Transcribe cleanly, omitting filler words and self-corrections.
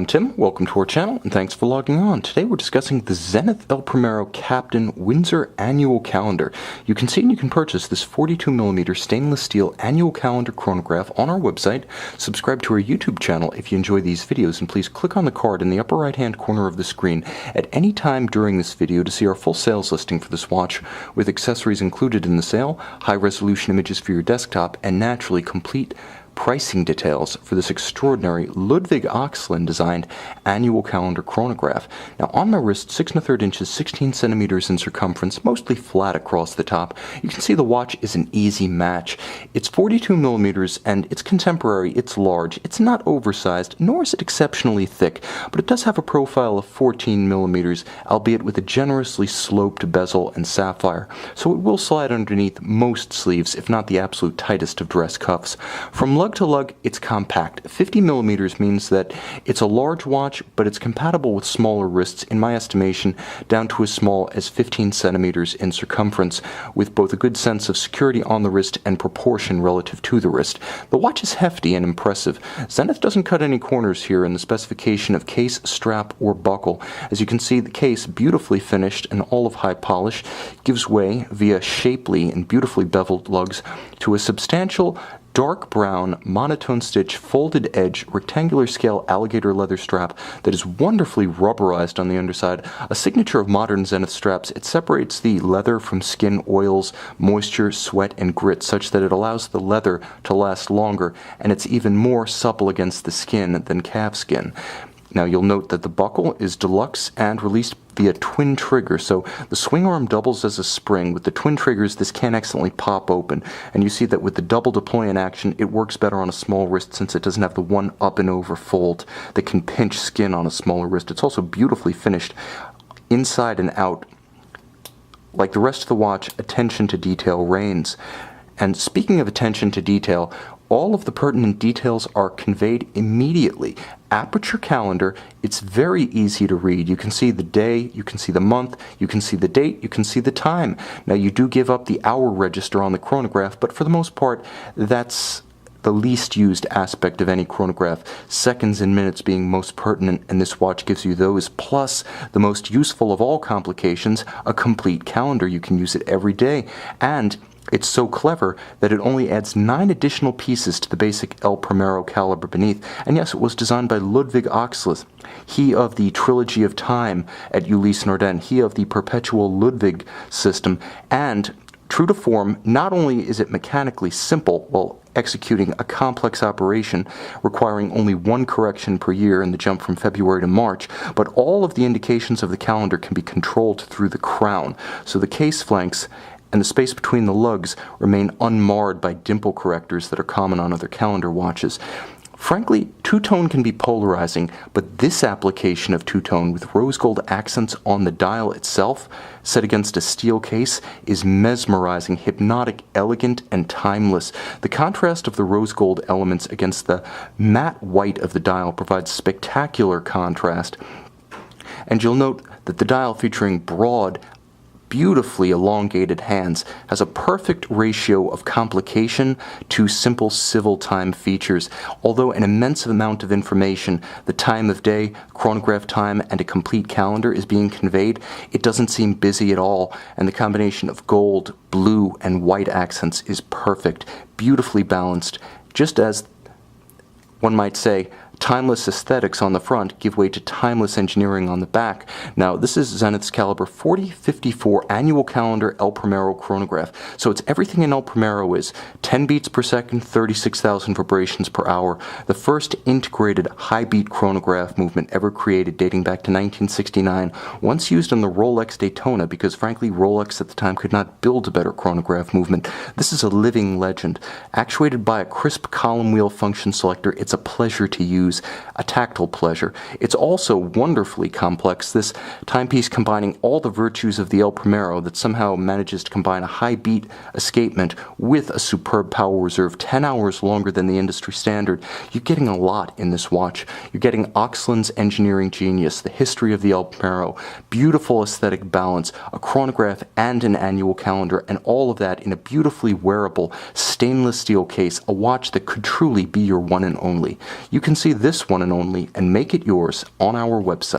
I'm Tim, welcome to our channel, and thanks for logging on. Today we're discussing the Zenith El Primero Captain Winsor Annual Calendar. You can see and you can purchase this 42mm stainless steel annual calendar chronograph on our website. Subscribe to our YouTube channel if you enjoy these videos, and please click on the card in the upper right hand corner of the screen at any time during this video to see our full sales listing for this watch, with accessories included in the sale, high resolution images for your desktop, and naturally complete pricing details for this extraordinary Ludwig Oxlin designed annual calendar chronograph. Now on my wrist, 6 1/3 inches, 16 centimeters in circumference, mostly flat across the top, you can see the watch is an easy match. It's 42mm and it's contemporary, it's large, it's not oversized, nor is it exceptionally thick, but it does have a profile of 14mm, albeit with a generously sloped bezel and sapphire, so it will slide underneath most sleeves, if not the absolute tightest of dress cuffs. From lug to lug, it's compact. 50mm means that it's a large watch, but it's compatible with smaller wrists, in my estimation, down to as small as 15 centimeters in circumference, with both a good sense of security on the wrist and proportion relative to the wrist. The watch is hefty and impressive. Zenith doesn't cut any corners here in the specification of case, strap, or buckle. As you can see, the case, beautifully finished and all of high polish, gives way via shapely and beautifully beveled lugs to a substantial dark brown, monotone stitch, folded edge, rectangular scale alligator leather strap that is wonderfully rubberized on the underside. A signature of modern Zenith straps, it separates the leather from skin oils, moisture, sweat, and grit such that it allows the leather to last longer, and it's even more supple against the skin than calf skin. Now you'll note that the buckle is deluxe and released via twin trigger, so the swing arm doubles as a spring. With the twin triggers, this can accidentally pop open, and you see that with the double deploy in action, it works better on a small wrist since it doesn't have the one up and over fold that can pinch skin on a smaller wrist. It's also beautifully finished inside and out. Like the rest of the watch, attention to detail reigns. And speaking of attention to detail, all of the pertinent details are conveyed immediately. Aperture calendar, it's very easy to read. You can see the day, you can see the month, you can see the date, you can see the time. Now you do give up the hour register on the chronograph, but for the most part, that's the least used aspect of any chronograph, seconds and minutes being most pertinent, and this watch gives you those, plus the most useful of all complications, a complete calendar. You can use it every day, and it's so clever that it only adds 9 additional pieces to the basic El Primero caliber beneath. And yes, it was designed by Ludwig Oxlin, he of the Trilogy of Time at Ulysse Nardin, he of the Perpetual Ludwig system, and true to form, not only is it mechanically simple while executing a complex operation requiring only one correction per year in the jump from February to March, but all of the indications of the calendar can be controlled through the crown, so the case flanks and the space between the lugs remain unmarred by dimple correctors that are common on other calendar watches. Frankly, two-tone can be polarizing, but this application of two-tone with rose gold accents on the dial itself, set against a steel case, is mesmerizing, hypnotic, elegant, and timeless. The contrast of the rose gold elements against the matte white of the dial provides spectacular contrast. And you'll note that the dial, featuring broad, beautifully elongated hands, has a perfect ratio of complication to simple civil time features. Although an immense amount of information, the time of day, chronograph time, and a complete calendar is being conveyed, it doesn't seem busy at all, and the combination of gold, blue, and white accents is perfect, beautifully balanced, just as, one might say, timeless aesthetics on the front give way to timeless engineering on the back. Now, this is Zenith's caliber 4054 annual calendar El Primero chronograph, so it's everything an El Primero is. 10 beats per second, 36,000 vibrations per hour. The first integrated high-beat chronograph movement ever created, dating back to 1969, once used on the Rolex Daytona because, frankly, Rolex at the time could not build a better chronograph movement. This is a living legend. Actuated by a crisp column wheel function selector, it's a pleasure to use. A tactile pleasure. It's also wonderfully complex, this timepiece combining all the virtues of the El Primero that somehow manages to combine a high beat escapement with a superb power reserve 10 hours longer than the industry standard. You're getting a lot in this watch. You're getting Oxlin's engineering genius, the history of the El Primero, beautiful aesthetic balance, a chronograph and an annual calendar, and all of that in a beautifully wearable stainless steel case, a watch that could truly be your one and only. You can see this one and only and make it yours on our website.